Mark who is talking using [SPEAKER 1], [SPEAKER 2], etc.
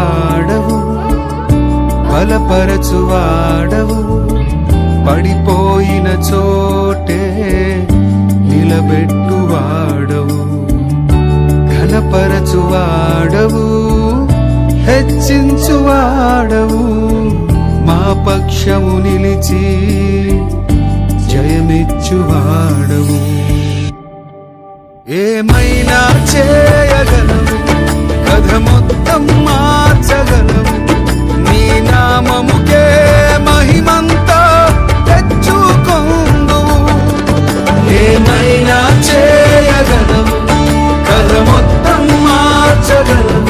[SPEAKER 1] బలపరచువాడవు, బలపరచువాడవు. పడిపోయిన చోటే నిలబెట్టువాడవు, ఘనపరచువాడవు, హెచ్చించువాడవు. మా పక్షము నిలిచి జయమిచ్చువాడవు. ఏమైనా చేయగలవు, కథ మొత్తం మార్చగలవు. నీ నామముకే మహిమంతా తెచ్చుకొందువు. ఏమైనా చేయగలవు, కథ మొత్తం మార్చగలవు.